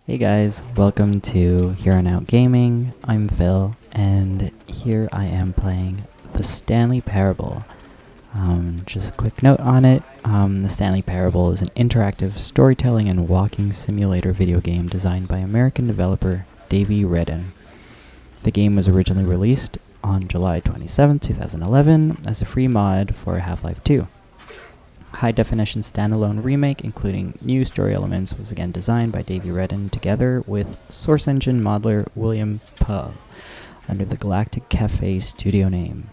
Hey guys, welcome to Here on Out Gaming. I'm Phil, and here I am playing the Stanley Parable. Just a quick note on it, the Stanley Parable is an interactive storytelling and walking simulator video game designed by American developer Davey Redden. The game was originally released on July 27, 2011 as a free mod for Half-Life 2. High-definition standalone remake, including new story elements, was again designed by Davey Redden together with Source Engine modeler William Puh under the Galactic Cafe studio name.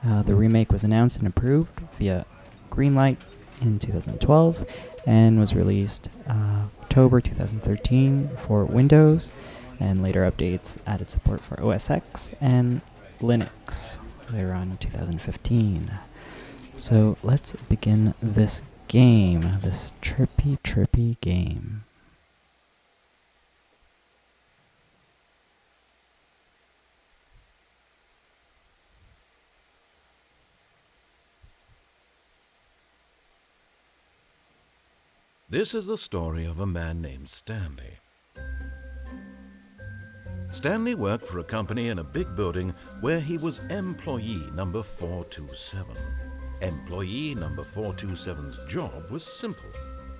The remake was announced and approved via Greenlight in 2012 and was released October 2013 for Windows, and later updates added support for OS X and Linux later on in 2015. So let's begin this game, this trippy game. This is the story of a man named Stanley. Stanley worked for a company in a big building where he was employee number 427. Employee number 427's job was simple.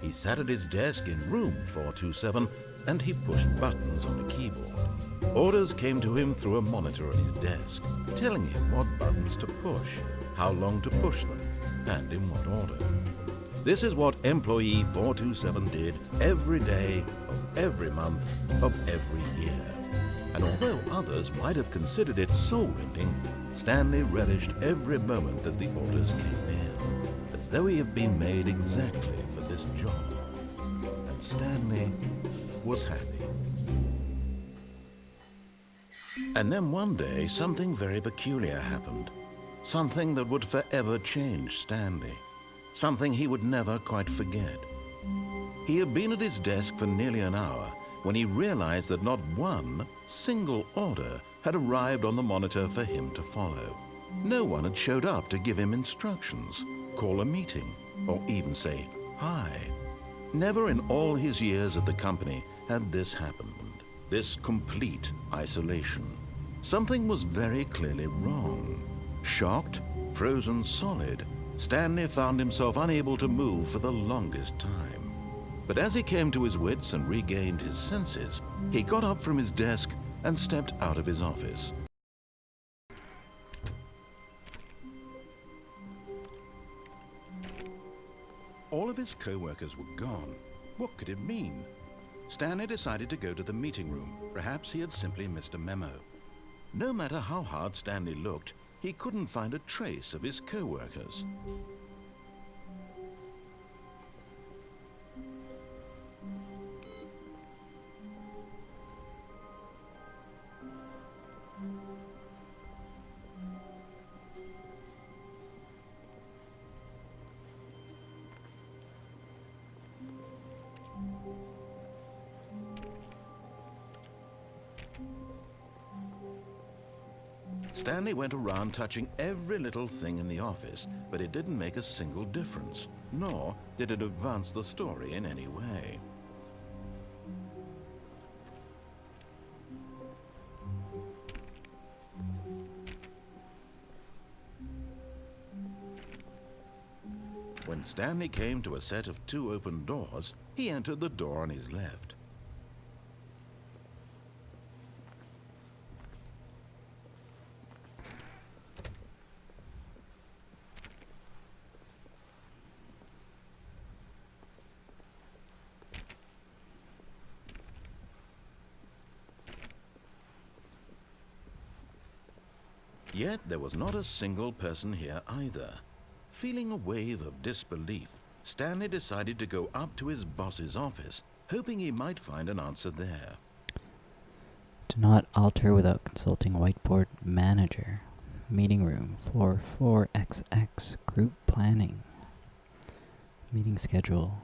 He sat at his desk in room 427 and he pushed buttons on a keyboard. Orders came to him through a monitor on his desk, telling him what buttons to push, how long to push them, and in what order. This is what employee 427 did every day of every month of every year. And although others might have considered it soul-rending, Stanley relished every moment that the orders came in, as though he had been made exactly for this job. And Stanley was happy. And then one day, something very peculiar happened. Something that would forever change Stanley. Something he would never quite forget. He had been at his desk for nearly an hour when he realized that not one single order had arrived on the monitor for him to follow. No one had showed up to give him instructions, call a meeting, or even say hi. Never in all his years at the company had this happened, this complete isolation. Something was very clearly wrong. Shocked, frozen solid, Stanley found himself unable to move for the longest time. But as he came to his wits and regained his senses, he got up from his desk and stepped out of his office. All of his co-workers were gone. What could it mean? Stanley decided to go to the meeting room. Perhaps he had simply missed a memo. No matter how hard Stanley looked, he couldn't find a trace of his co-workers. Stanley went around touching every little thing in the office, but it didn't make a single difference, nor did it advance the story in any way. When Stanley came to a set of 2 open doors, he entered the door on his left. Yet there was not a single person here either. Feeling a wave of disbelief, Stanley decided to go up to his boss's office, hoping he might find an answer there. Do not alter without consulting whiteboard manager. Meeting room, floor 4XX, group planning. Meeting schedule,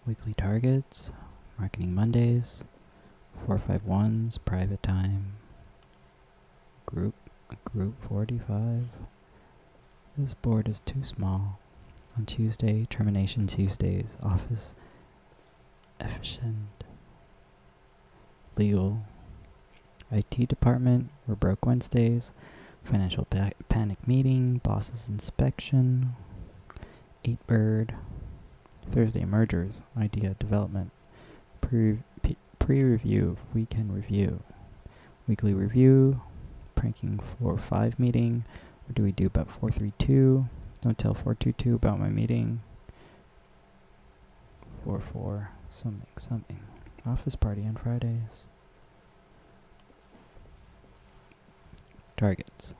weekly targets, marketing Mondays, 451's private time, group 45. This board is too small. On Tuesday, termination Tuesdays, office efficient. legal. IT department, we're broke Wednesdays. Financial panic meeting, bosses inspection. 8bird. Thursday mergers, idea development. Pre-review, weekend review. Weekly review, pranking floor 5 meeting. What do we do about 432? Don't tell 422 about my meeting. 44 something. Office party on Fridays. Targets.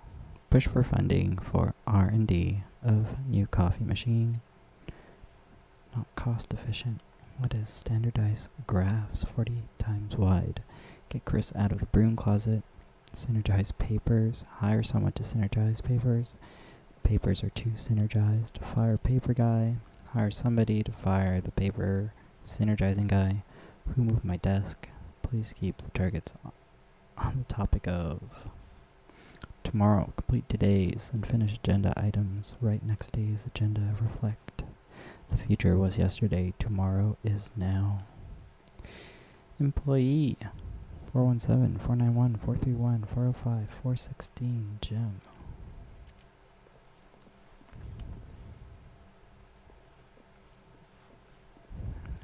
Push for funding for R&D of new coffee machine. Not cost efficient. What is standardized graphs 40 times wide? Get Chris out of the broom closet. Synergize papers. Hire someone to synergize papers. Papers are too synergized. Fire paper guy. Hire somebody to fire the paper synergizing guy. Who moved my desk? Please keep the targets on the topic of tomorrow. Complete today's and finish agenda items. Write next day's agenda. Reflect. The future was yesterday. Tomorrow is now. Employee 417, 491, 431, 405, 416. Jim.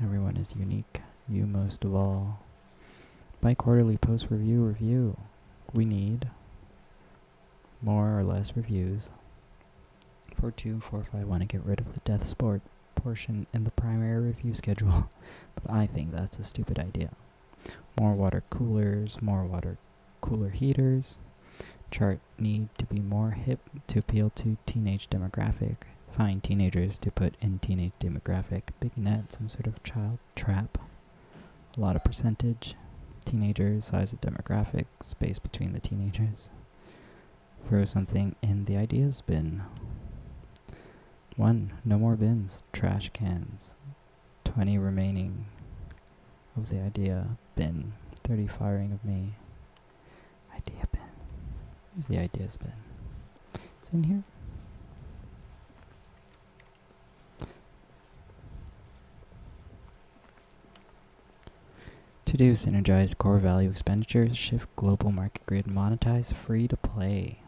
Everyone is unique. You most of all. Bi-quarterly post-review. We need more or less reviews. 4.2 and 4.5 want to get rid of the death sport portion in the primary review schedule, but I think that's a stupid idea. More water coolers, more water cooler heaters. Chart need to be more hip to appeal to teenage demographic. Find teenagers to put in teenage demographic. Big net, some sort of child trap. A lot of percentage. Teenagers, size of demographic, space between the teenagers. Throw something in the ideas bin. 1. No more bins. Trash cans. 20 remaining of the idea bin. 30 firing of me. Idea bin. Where's the ideas bin? It's in here. To do, synergize core value expenditures, shift global market grid, monetize free to play.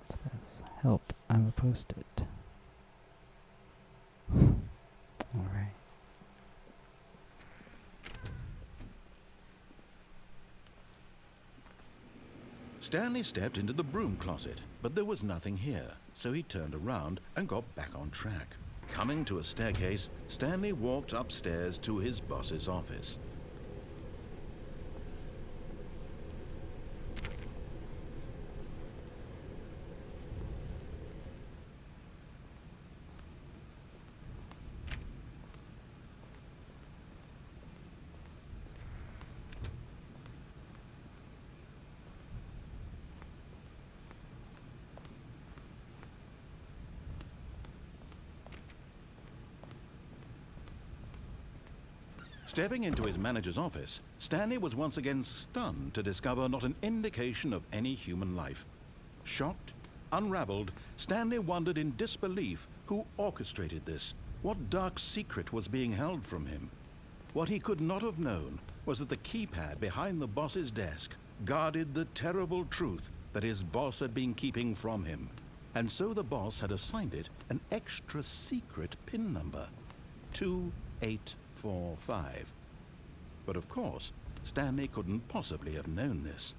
What's this? Help, I'm a post-it. Alright. Stanley stepped into the broom closet, but there was nothing here, so he turned around and got back on track. Coming to a staircase, Stanley walked upstairs to his boss's office. Stepping into his manager's office, Stanley was once again stunned to discover not an indication of any human life. Shocked, unraveled, Stanley wondered in disbelief who orchestrated this, what dark secret was being held from him. What he could not have known was that the keypad behind the boss's desk guarded the terrible truth that his boss had been keeping from him. And so the boss had assigned it an extra secret PIN number, 2845. But of course, Stanley couldn't possibly have known this.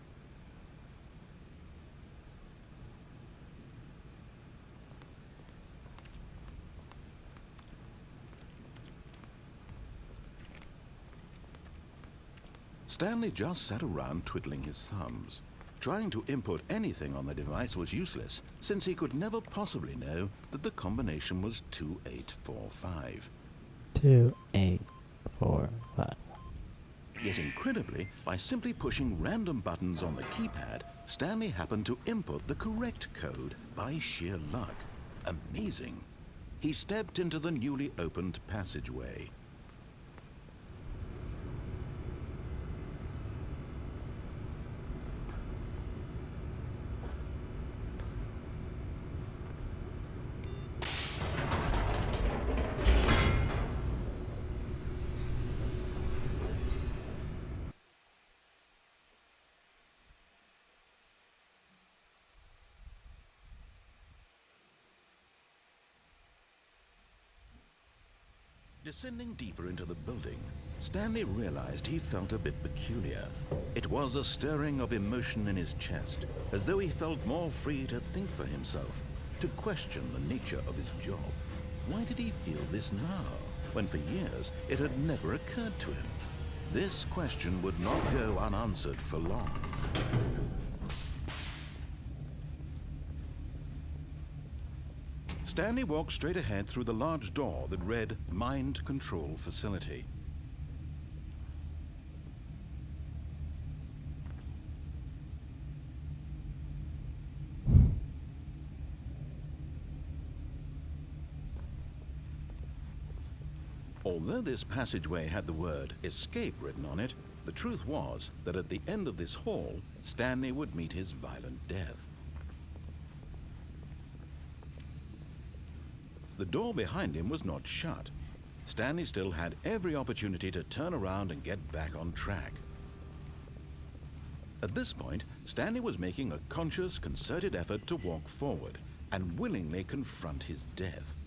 Stanley just sat around twiddling his thumbs. Trying to input anything on the device was useless, since he could never possibly know that the combination was 2845. 2845. Yet incredibly, by simply pushing random buttons on the keypad, Stanley happened to input the correct code by sheer luck. Amazing. He stepped into the newly opened passageway. Descending deeper into the building, Stanley realized he felt a bit peculiar. It was a stirring of emotion in his chest, as though he felt more free to think for himself, to question the nature of his job. Why did he feel this now, when for years it had never occurred to him? This question would not go unanswered for long. Stanley walked straight ahead through the large door that read Mind Control Facility. Although this passageway had the word escape written on it, the truth was that at the end of this hall, Stanley would meet his violent death. The door behind him was not shut. Stanley still had every opportunity to turn around and get back on track. At this point, Stanley was making a conscious, concerted effort to walk forward and willingly confront his death.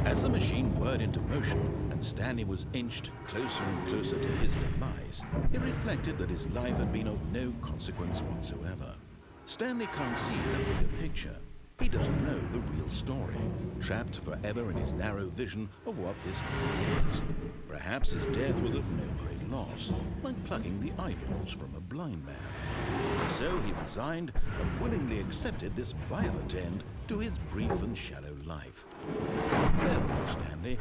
As the machine whirred into motion and Stanley was inched closer and closer to his demise, he reflected that his life had been of no consequence whatsoever. Stanley can't see the bigger picture. He doesn't know the real story, trapped forever in his narrow vision of what this world is. Perhaps his death was of no great loss, like plucking the eyeballs from a blind man. So he resigned and willingly accepted this violent end to his brief and shallow life. Farewell, Stanley.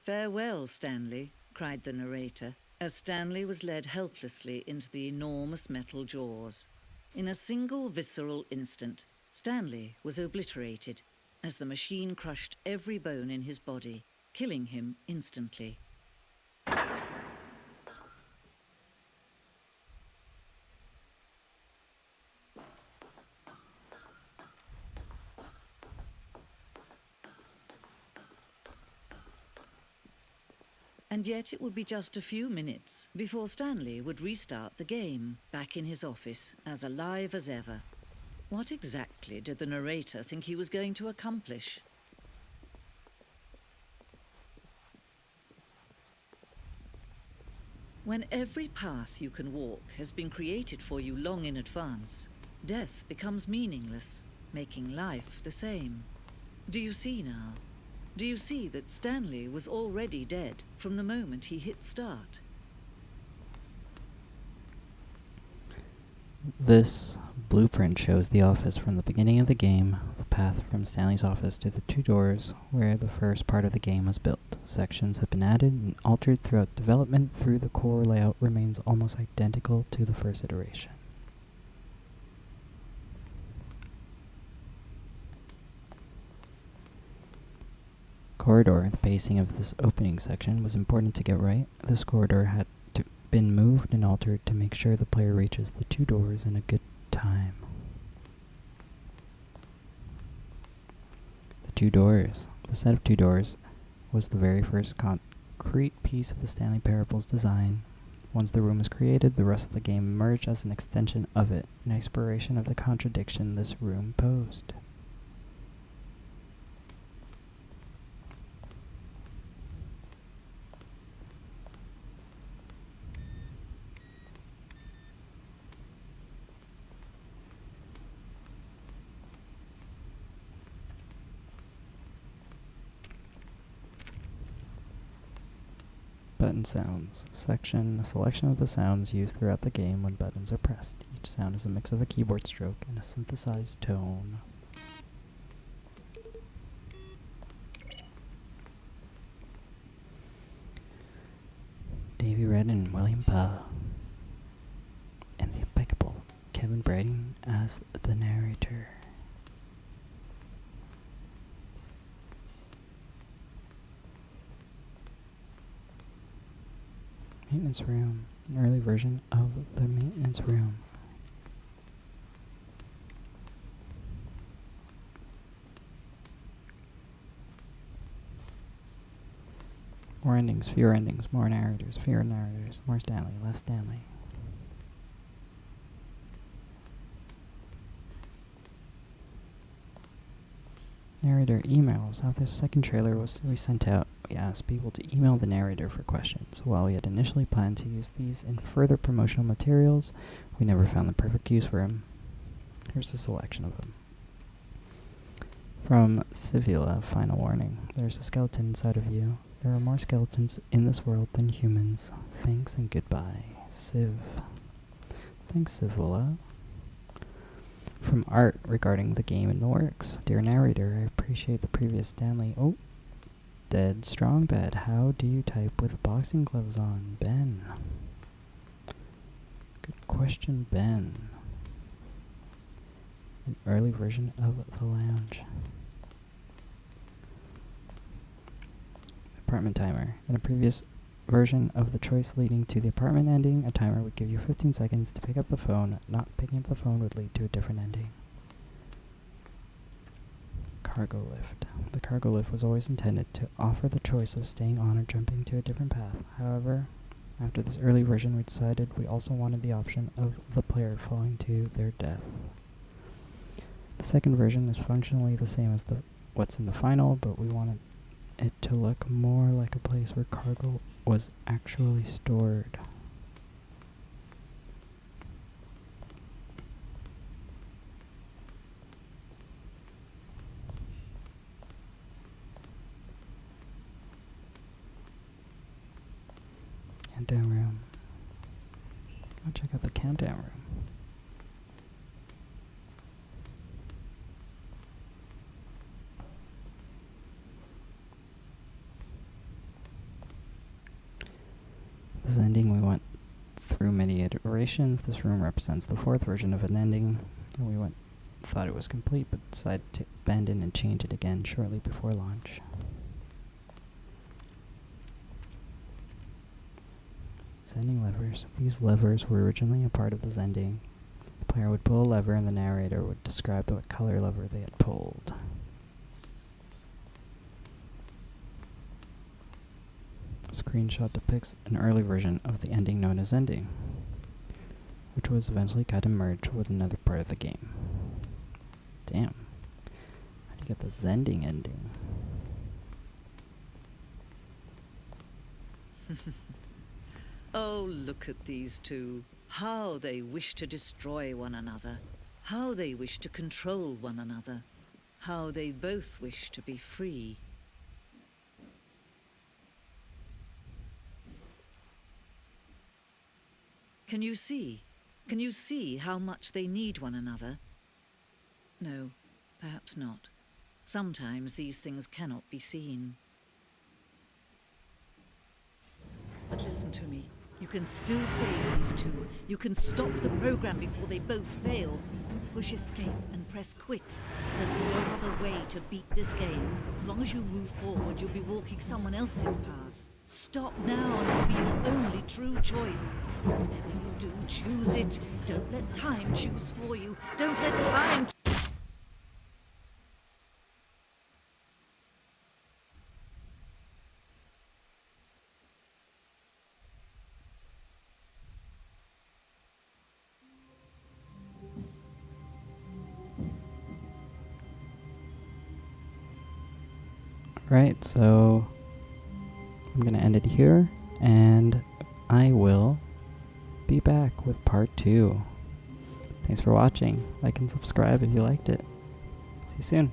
"Farewell, Stanley," cried the narrator, as Stanley was led helplessly into the enormous metal jaws. In a single visceral instant, Stanley was obliterated as the machine crushed every bone in his body, killing him instantly. And yet it would be just a few minutes before Stanley would restart the game, back in his office, as alive as ever. What exactly did the narrator think he was going to accomplish? When every path you can walk has been created for you long in advance, death becomes meaningless, making life the same. Do you see now? Do you see that Stanley was already dead from the moment he hit start? This blueprint shows the office from the beginning of the game, the path from Stanley's office to the two doors where the first part of the game was built. Sections have been added and altered throughout development. Through the core layout remains almost identical to the first iteration. Corridor. The pacing of this opening section was important to get right. This corridor had been moved and altered to make sure the player reaches the two doors in a good time. The two doors. The set of two doors was the very first concrete piece of the Stanley Parable's design. Once the room was created, the rest of the game emerged as an extension of it, an exploration of the contradiction this room posed. Button sounds. Section, a selection of the sounds used throughout the game when buttons are pressed. Each sound is a mix of a keyboard stroke and a synthesized tone. Red and William Bell. And the impeccable Kevin Brayden as the narrator. Maintenance room. An early version of the maintenance room. More endings, fewer endings, more narrators, fewer narrators, more Stanley, less Stanley. Narrator emails. How this second trailer we sent out, we asked people to email the narrator for questions. While we had initially planned to use these in further promotional materials, we never found the perfect use for him. Here's a selection of them. From Sivila, final warning. There's a skeleton inside of you. There are more skeletons in this world than humans. Thanks and goodbye, Siv. Thanks, Sivila. From Art regarding the game in the works. Dear narrator, I appreciate the previous Stanley. Oh, dead strong bed. How do you type with boxing gloves on? Ben. Good question, Ben. An early version of the lounge. Apartment timer. In a previous version of the choice leading to the apartment ending, a timer would give you 15 seconds to pick up the phone. Not picking up the phone would lead to a different ending. Cargo lift. The cargo lift was always intended to offer the choice of staying on or jumping to a different path. However, after this early version, we decided we also wanted the option of the player falling to their death. The second version is functionally the same as what's in the final, but we wanted it to look more like a place where cargo was actually stored. Countdown room. Go check out the countdown room. This ending, we went through many iterations. This room represents the fourth version of an ending. And we thought it was complete, but decided to abandon and change it again shortly before launch. Zending levers. These levers were originally a part of the Zending. The player would pull a lever and the narrator would describe what color lever they had pulled. Screenshot depicts an early version of the ending known as Ending, which was eventually cut and merged with another part of the game. Damn. How do you get the Zending ending? Oh, look at these two. How they wish to destroy one another. How they wish to control one another. How they both wish to be free. Can you see? Can you see how much they need one another? No, perhaps not. Sometimes these things cannot be seen. But listen to me. You can still save these two. You can stop the program before they both fail. Push escape and press quit. There's no other way to beat this game. As long as you move forward, you'll be walking someone else's path. Stop now and it'll be your only true choice. Whatever you do, choose it. Don't let time choose for you. Don't let time... Right, so I'm going to end it here, and I will be back with part 2. Thanks for watching. Like and subscribe if you liked it. See you soon.